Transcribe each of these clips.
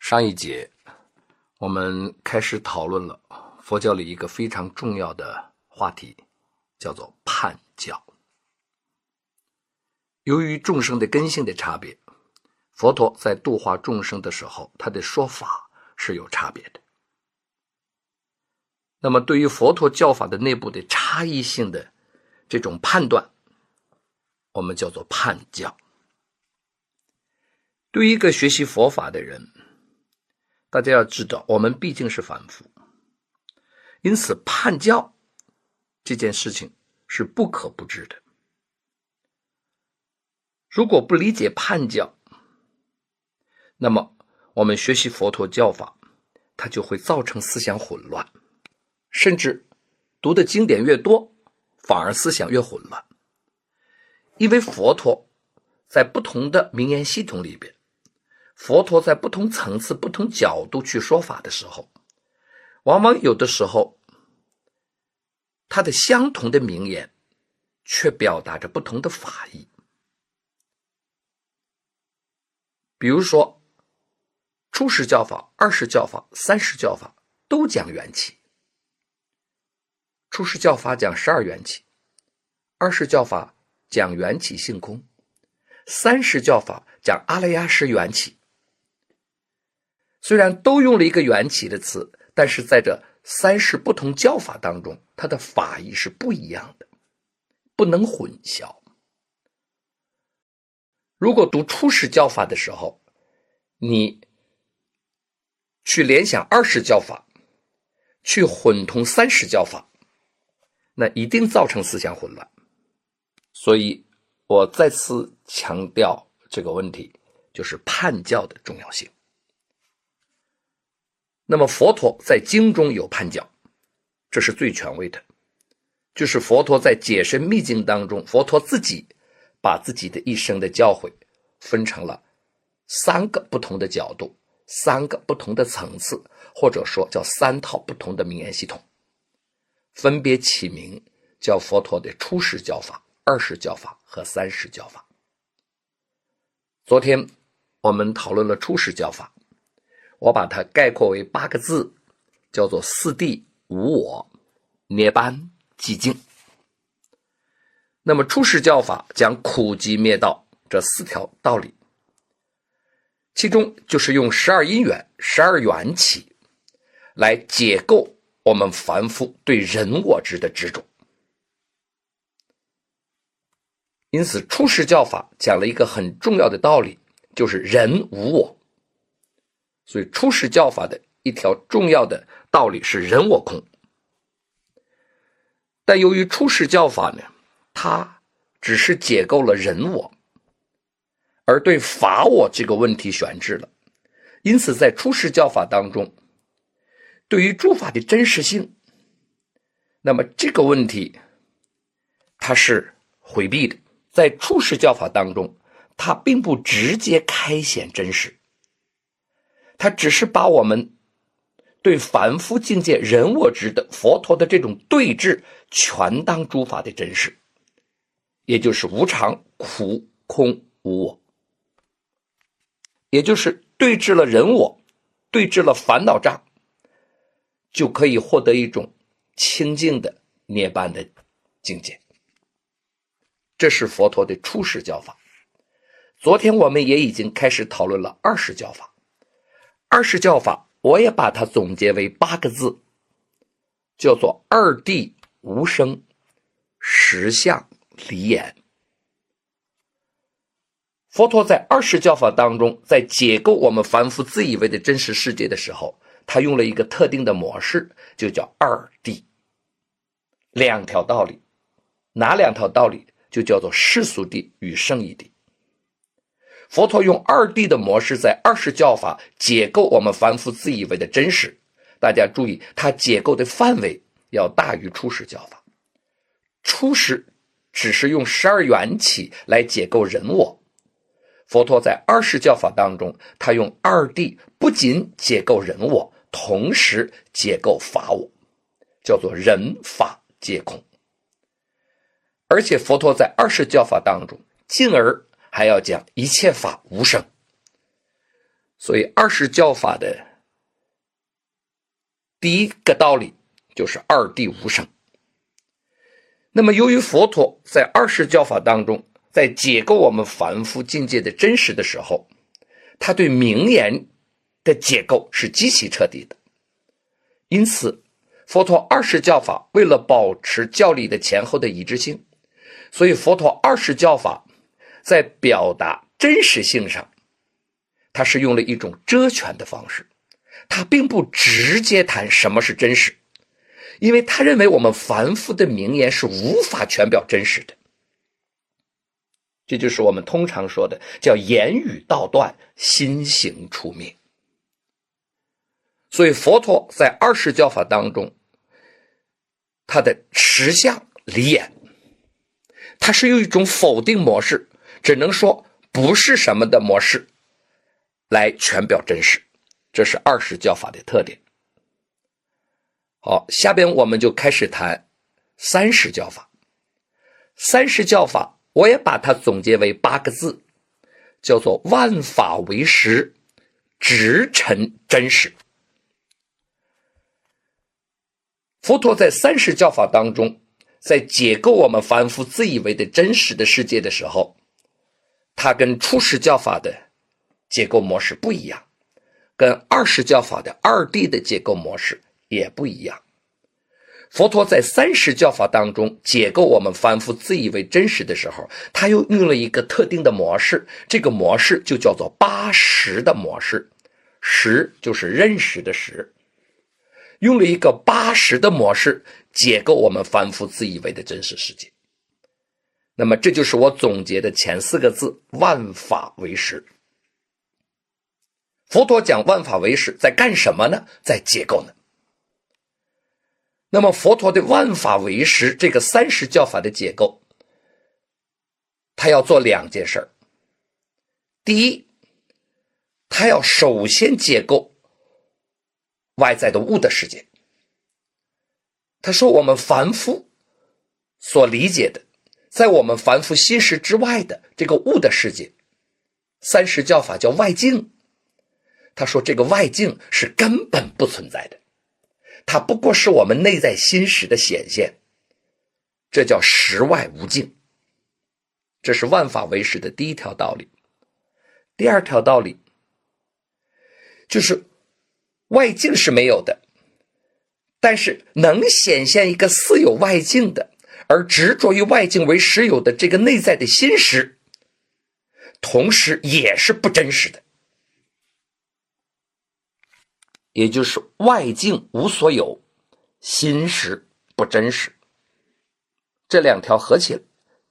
上一节我们开始讨论了佛教里一个非常重要的话题，叫做判教。由于众生的根性的差别，佛陀在度化众生的时候，他的说法是有差别的。那么对于佛陀教法的内部的差异性的这种判断，我们叫做判教。对于一个学习佛法的人，大家要知道，我们毕竟是凡夫，因此判教这件事情是不可不知的。如果不理解判教，那么我们学习佛陀教法，它就会造成思想混乱，甚至读的经典越多，反而思想越混乱。因为佛陀在不同的名言系统里边，佛陀在不同层次、不同角度去说法的时候，往往有的时候他的相同的名言却表达着不同的法义。比如说初始教法、二始教法、三始教法都讲缘起。初始教法讲12缘起，二始教法讲缘起性空，三始教法讲阿赖耶识缘起。虽然都用了一个缘起的词，但是在这三世不同教法当中，它的法义是不一样的，不能混淆。如果读初始教法的时候，你去联想二始教法，去混同三始教法，那一定造成思想混乱。所以我再次强调这个问题，就是判教的重要性。那么佛陀在经中有判教，这是最权威的，就是佛陀在解深密经当中，佛陀自己把自己的一生的教诲分成了3个不同的角度，3个不同的层次，或者说叫3套不同的名言系统，分别起名叫佛陀的初始教法、二始教法和三始教法。昨天我们讨论了初始教法，我把它概括为8个字，叫做四谛无我、涅槃、寂静。那么初始教法讲苦集灭道这4条道理，其中就是用12因缘、12缘起来解构我们凡夫对人我执的执着。因此初始教法讲了一个很重要的道理，就是人无我。所以初始教法的一条重要的道理是人我空。但由于初始教法呢，它只是解构了人我，而对法我这个问题悬置了。因此在初始教法当中，对于诸法的真实性，那么这个问题它是回避的。在初始教法当中，它并不直接开显真实，它只是把我们对凡夫境界人我执的佛陀的这种对峙全当诸法的真实，也就是无常、苦、空、无我，也就是对峙了人我，对峙了烦恼障，就可以获得一种清净的涅槃的境界。这是佛陀的初始教法。昨天我们也已经开始讨论了二始教法。二始教法我也把它总结为8个字，叫做二谛无生，实相离言。佛陀在二始教法当中，在解构我们凡夫自以为的真实世界的时候，他用了一个特定的模式，就叫二谛，2条道理。哪2条道理？就叫做世俗谛与圣义谛。佛陀用二谛的模式在二始教法解构我们凡夫自以为的真实。大家注意，他解构的范围要大于初始教法。初始只是用12缘起来解构人我，佛陀在二始教法当中，他用二谛不仅解构人我，同时解构法我，叫做人法皆空。而且佛陀在二始教法当中，进而还要讲一切法无生。所以二世教法的第一个道理就是二谛无生。那么由于佛陀在二世教法当中，在解构我们凡夫境界的真实的时候，他对名言的解构是极其彻底的。因此佛陀二世教法为了保持教理的前后的一致性，所以佛陀二世教法在表达真实性上，他是用了一种遮权的方式，他并不直接谈什么是真实，因为他认为我们凡夫的名言是无法全表真实的。这就是我们通常说的叫言语道断，心行出灭。所以佛陀在二世教法当中，他的实相离言，他是用一种否定模式，只能说不是什么的模式来全表真实，这是二世教法的特点。好，下边我们就开始谈三世教法。三世教法我也把它总结为8个字，叫做万法为实，直陈真实。佛陀在三世教法当中，在解构我们凡夫自以为的真实的世界的时候，它跟初世教法的解构模式不一样，跟二世教法的二谛的解构模式也不一样。佛陀在三世教法当中解构我们凡夫自以为真实的时候，他又用了一个特定的模式，这个模式就叫做八识的模式，识就是认识的识，用了一个八识的模式解构我们凡夫自以为的真实世界。那么这就是我总结的前4个字，万法为实。佛陀讲万法为实在干什么呢？在解构呢。那么佛陀的万法为实这个三世教法的解构，他要做2件事。第一，他要首先解构外在的物的世界。他说我们凡夫所理解的，在我们凡夫心识之外的这个物的世界，三世教法叫外境。他说这个外境是根本不存在的，它不过是我们内在心识的显现，这叫实外无境。这是万法为实的第一条道理。第二条道理就是外境是没有的，但是能显现一个似有外境的，而执着于外境为实有的这个内在的心识，同时也是不真实的。也就是外境无所有，心识不真实。这2条合起来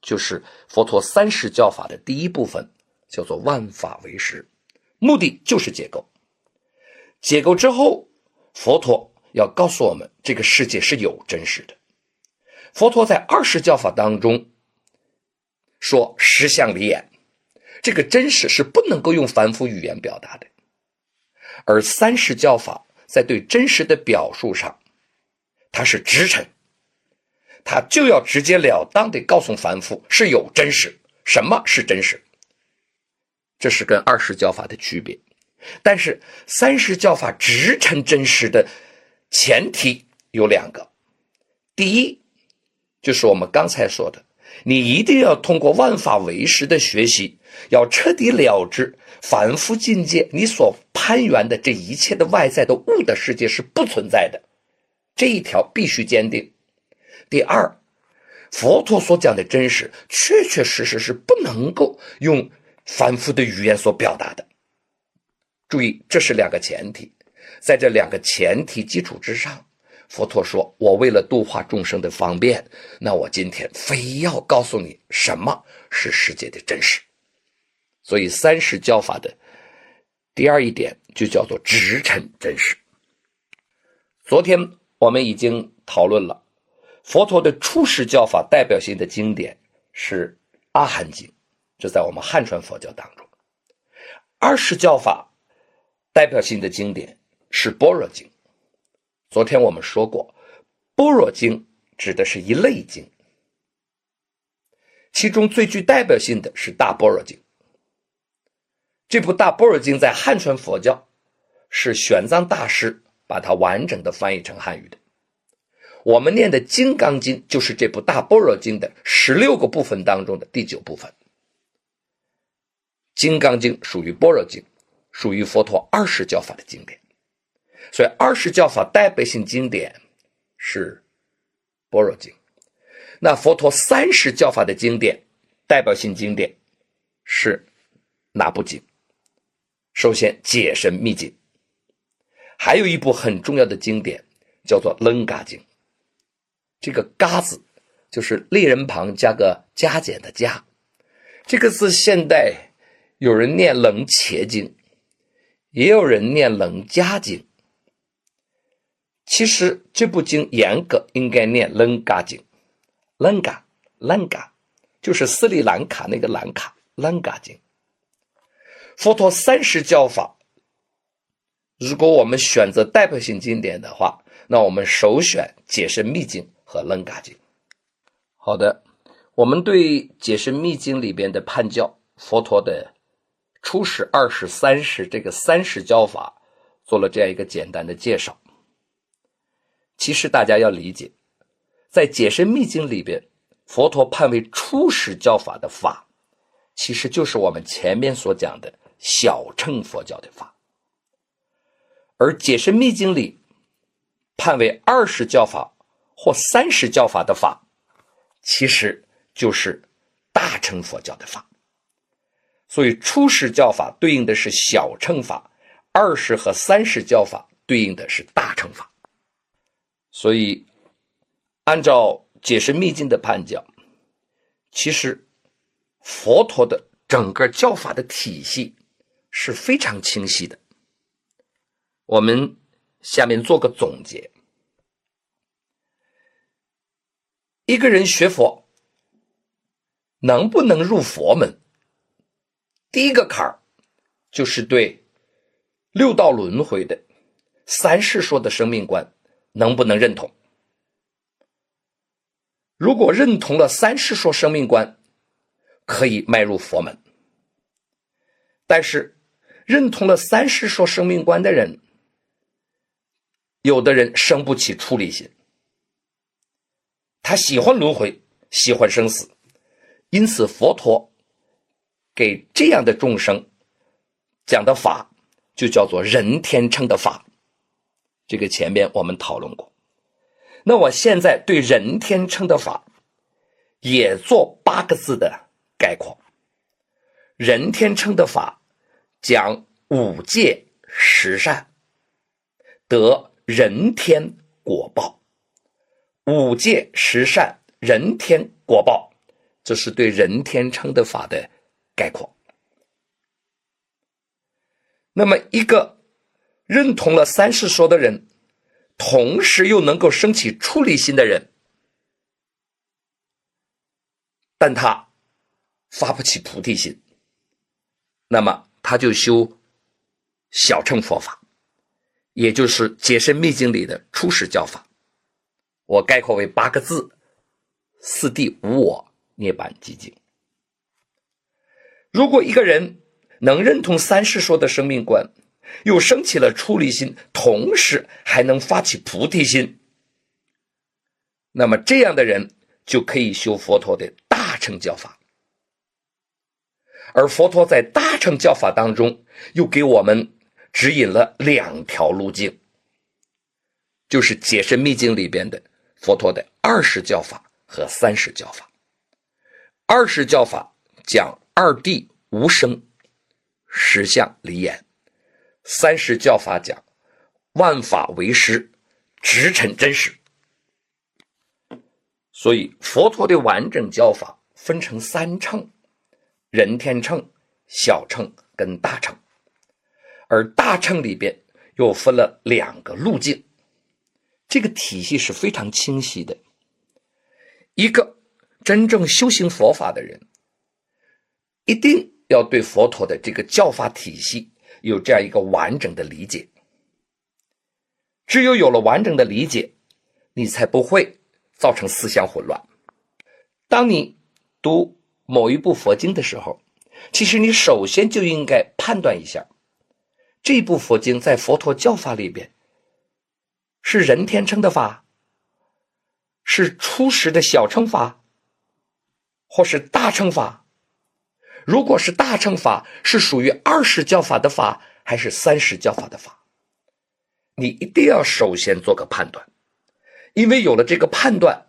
就是佛陀三世教法的第一部分，叫做万法为实，目的就是解构。解构之后，佛陀要告诉我们这个世界是有真实的。佛陀在二世教法当中说实相离言，这个真实是不能够用凡夫语言表达的。而三世教法在对真实的表述上，它是直陈，它就要直截了当地告诉凡夫是有真实，什么是真实，这是跟二世教法的区别。但是三世教法直陈真实的前提有2个。第一，就是我们刚才说的，你一定要通过万法为实的学习，要彻底了知凡夫境界你所攀缘的这一切的外在的物的世界是不存在的，这一条必须坚定。第二，佛陀所讲的真实确确实实是不能够用凡夫的语言所表达的。注意，这是2个前提。在这2个前提基础之上，佛陀说我为了度化众生的方便，那我今天非要告诉你什么是世界的真实。所以三世教法的第2一点就叫做直陈真实。昨天我们已经讨论了佛陀的初世教法代表性的经典是阿含经，这在我们汉传佛教当中。二世教法代表性的经典是般若经。昨天我们说过，般若经指的是一类经，其中最具代表性的是大般若经。这部大般若经在汉传佛教是玄奘大师把它完整的翻译成汉语的。我们念的金刚经就是这部大般若经的16个部分当中的第9部分。金刚经属于般若经，属于佛陀20教法的经典，所以20教法代表性经典是般若经。那佛陀30教法的经典代表性经典是哪部经？首先解深密经，还有一部很重要的经典叫做楞伽经。这个伽字就是立人旁加个加减的加，这个字现代有人念楞伽经，也有人念楞伽经，其实这部经严格应该念楞伽经。楞伽就是斯里兰卡那个兰卡，楞伽经。佛陀30教法，如果我们选择代表性经典的话，那我们首选解深密经和楞伽经。好的，我们对解深密经里边的判教，佛陀的初始、二始、三始这个30教法做了这样一个简单的介绍。其实大家要理解，在解深密经里边，佛陀判为初始教法的法，其实就是我们前面所讲的小乘佛教的法。而解深密经里判为20教法或30教法的法，其实就是大乘佛教的法。所以初始教法对应的是小乘法，20和30教法对应的是大乘法。所以按照解深密经的判教，其实佛陀的整个教法的体系是非常清晰的。我们下面做个总结。一个人学佛能不能入佛门，第一个坎儿就是对六道轮回的三世说的生命观能不能认同。如果认同了三世说生命观，可以迈入佛门。但是认同了三世说生命观的人，有的人生不起出离心，他喜欢轮回，喜欢生死，因此佛陀给这样的众生讲的法就叫做人天乘的法，这个前面我们讨论过。那我现在对人天乘的法也做8个字的概括。人天乘的法讲5戒10善，得人天果报。5戒10善人天果报，这是对人天乘的法的概括。那么一个认同了三世说的人，同时又能够升起出离心的人，但他发不起菩提心，那么他就修小乘佛法，也就是解深密经里的初始教法。我概括为8个字：四谛无我，涅槃寂静。如果一个人能认同三世说的生命观，又升起了出离心，同时还能发起菩提心，那么这样的人就可以修佛陀的大乘教法。而佛陀在大乘教法当中又给我们指引了2条路径，就是解深密经里边的佛陀的20教法和30教法。20教法讲二谛无生，实相离言；30教法讲万法为实，直陈真实。所以佛陀的完整教法分成3乘：人天乘、小乘跟大乘。而大乘里边又分了2个路径，这个体系是非常清晰的。一个真正修行佛法的人，一定要对佛陀的这个教法体系有这样一个完整的理解。只有有了完整的理解，你才不会造成思想混乱。当你读某一部佛经的时候，其实你首先就应该判断一下，这部佛经在佛陀教法里边是人天乘的法，是初识的小乘法，或是大乘法。如果是大乘法，是属于20教法的法，还是30教法的法？你一定要首先做个判断，因为有了这个判断，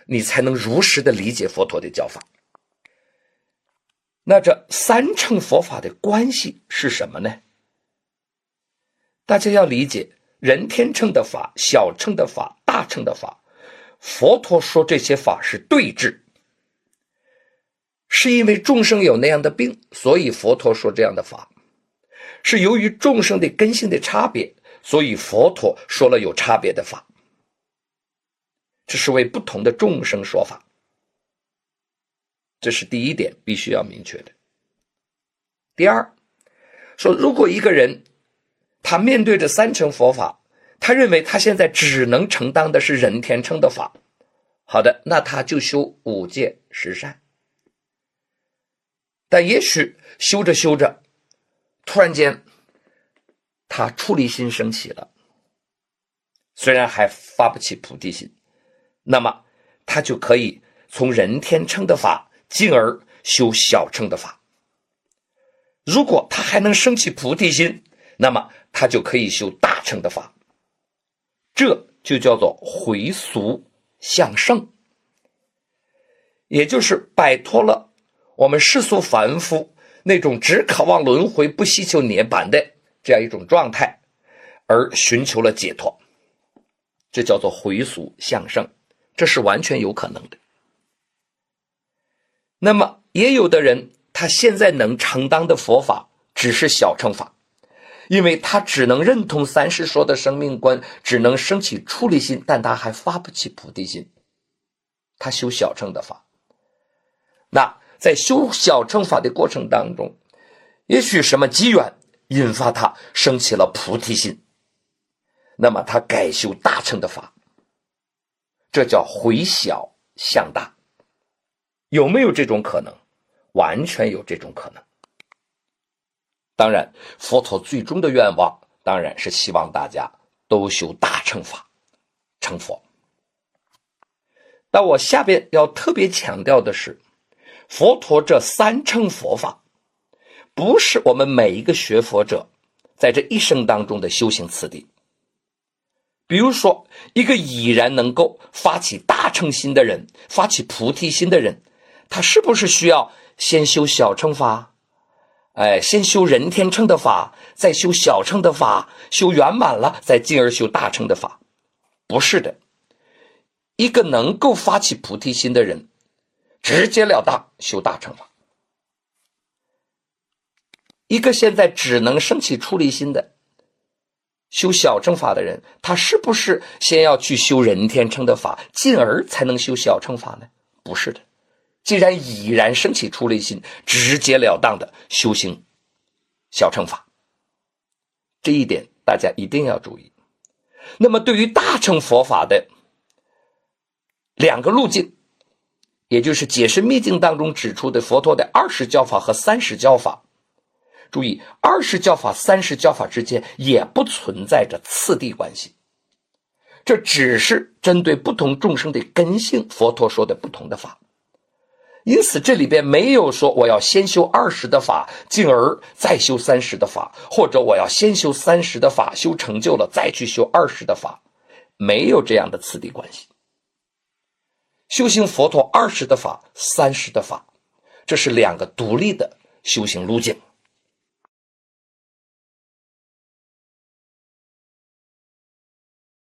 你才能如实的理解佛陀的教法。那这三乘佛法的关系是什么呢？大家要理解，人天乘的法、小乘的法、大乘的法，佛陀说这些法是对治，是因为众生有那样的病，所以佛陀说这样的法，是由于众生的根性的差别，所以佛陀说了有差别的法，这是为不同的众生说法。这是第一点必须要明确的。第二，说如果一个人他面对着三乘佛法，他认为他现在只能承担的是人天乘的法，好的，那他就修5戒10善。但也许修着修着，突然间他出离心升起了，虽然还发不起菩提心，那么他就可以从人天乘的法进而修小乘的法。如果他还能升起菩提心，那么他就可以修大乘的法，这就叫做回俗向圣，也就是摆脱了我们世俗凡夫那种只渴望轮回不希求涅槃的这样一种状态，而寻求了解脱，这叫做回俗向圣，这是完全有可能的。那么也有的人他现在能承担的佛法只是小乘法，因为他只能认同三世说的生命观，只能升起出离心，但他还发不起菩提心，他修小乘的法。那在修小乘法的过程当中，也许什么机缘引发他升起了菩提心，那么他改修大乘的法，这叫回小向大。有没有这种可能？完全有这种可能。当然，佛陀最终的愿望当然是希望大家都修大乘法，成佛。但我下边要特别强调的是，佛陀这三乘佛法不是我们每一个学佛者在这一生当中的修行次第。比如说，一个已然能够发起大乘心的人，发起菩提心的人，他是不是需要先修小乘法，先修人天乘的法，再修小乘的法，修圆满了再进而修大乘的法？不是的，一个能够发起菩提心的人，直截了当修大乘法。一个现在只能升起出离心的修小乘法的人，他是不是先要去修人天乘的法，进而才能修小乘法呢？不是的，既然已然升起出离心，直截了当的修行小乘法，这一点大家一定要注意。那么对于大乘佛法的2个路径，也就是解释密经当中指出的佛陀的20教法和30教法，注意20教法30教法之间也不存在着次第关系，这只是针对不同众生的根性，佛陀说的不同的法。因此这里边没有说我要先修20的法，进而再修30的法，或者我要先修30的法，修成就了再去修20的法，没有这样的次第关系。修行佛陀20的法、30的法，这是2个独立的修行路径。